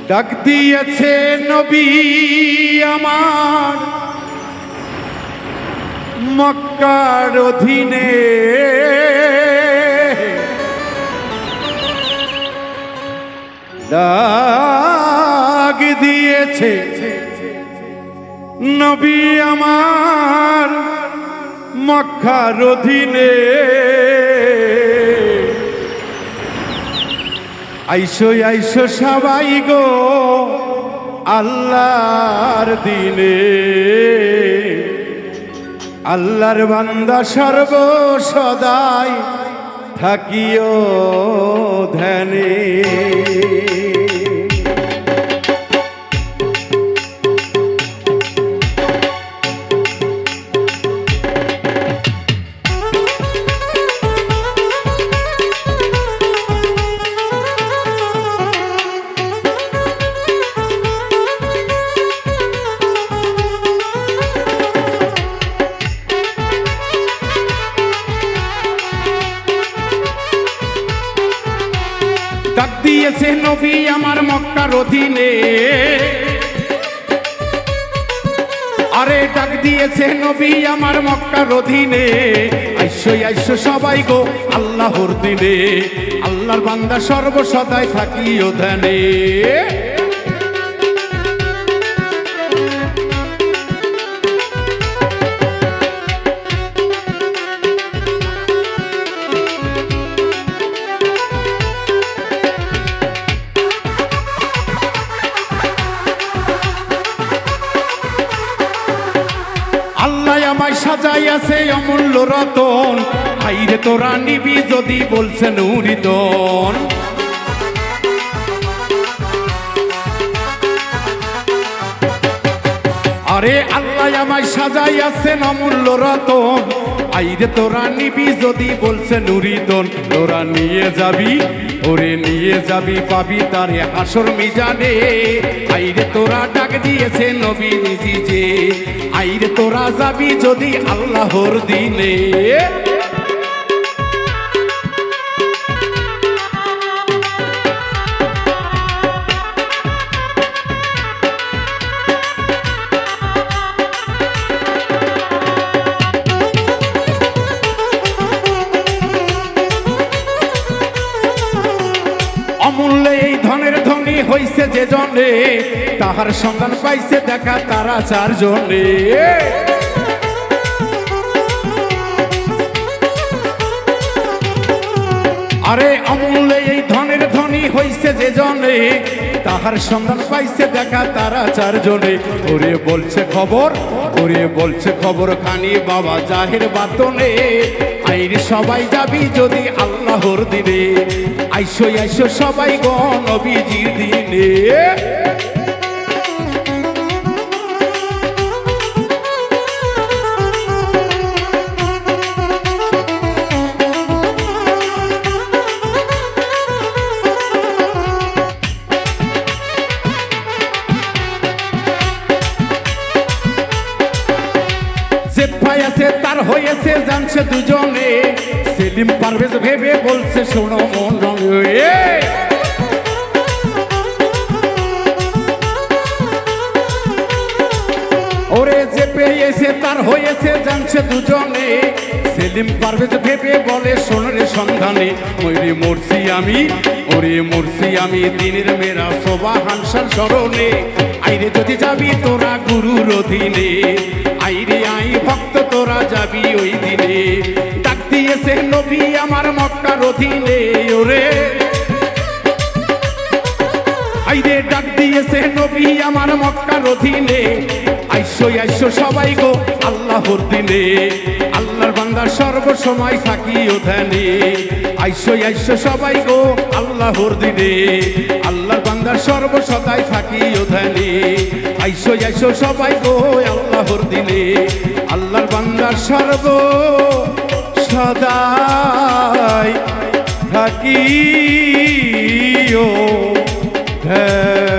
ডাক দিয়েছে নবী আমার মক্কার অধীনে, ডাক দিয়েছে নবী আমার মক্কার অধীনে। আইসো আইসো সবাই গো আল্লাহর দিনে, আল্লাহর বান্দা সর্ব সদাই থাকিও ধ্যানে। ডাক দিয়েছে নবী আমার মক্কার অধীনে, আরে ডাক দিয়েছে নবী আমার মক্কার অধীনে। আইসো আইসো সবাই গো আল্লাহর দিনে, আল্লাহর বান্দা সর্বসদাই থাকিও ধ্যানে। আল্লাহ আমায় সাজাইয়াছে অমূল্য রতন, হাইরে তোরা নিবি যদি বলছে নুরিতন। আরে আল্লাহ আমায় সাজাইয়াছেন অমূল্য রতন, আইরে তোরা নিবি যদি বলছে নুরিতন। তোরা নিয়ে যাবি ওরে নিয়ে যাবি পাবি তারে হাসর মিজানে। আইরে তোরা ডাক দিয়েছে নবী নিজি যে, আইরে তোরা যাবি যদি আল্লাহর দিনে। অমূল্য এই ধনের ধনী হইছে যে জনে, তাহার সন্ধান পাইছে দেখা তারা চারজনে। আরে অমূল্য এই ধনের ধনী হইছে যে জনে, তাহার সন্ধান পাইছে দেখা তারা চারজনে। ওরে বলছে খবর, ওরে বলছে খবর খানি বাবা জাহের বাতনে। আইরে সবাই যাবি যদি আল্লাহর দিনে, আইসো আইসো সবাই গো নবীজির দিনে। যে পাইয়াছে তার হয়েছে জানছে দুজনে, সেলিম পারভেজ ভেবে বলছে শোনো মন রঙে। ওরে যে পেয়েছে তার হয়েছে জানছে দুজনে, সেলিম পারভেজ ভেবে বলে শোনরে সন্ধানে। ওরে মরছি আমি, ওরে মরছি আমি দিনের মেরা শোভা হানসার স্মরণে। আইরে যদি যাবি তোরা গুরুর অধীনে, আইরে আই ভক্ত তোরা যাবি ওই দিনে। ডাক দিয়েছে নবী আমার মক্কার অধীনে, ওরে আইরে ডাক দিয়েছে নবী আমার মক্কার অধীনে। আইসো আইসো সবাই গো আল্লাহর দিনে, আল্লাহর বান্দা সর্বসময় থাকিও ধ্যানে। আইসো আইসো সবাই গো আল্লাহর দিনে, আল্লাহর বান্দা সর্বসদাই থাকিও ধ্যানে। আইসো আইসো সবাই গো আল্লাহর দিনে, আল্লাহর বান্দা সর্ব সদাই থাকিও ধ্যানে।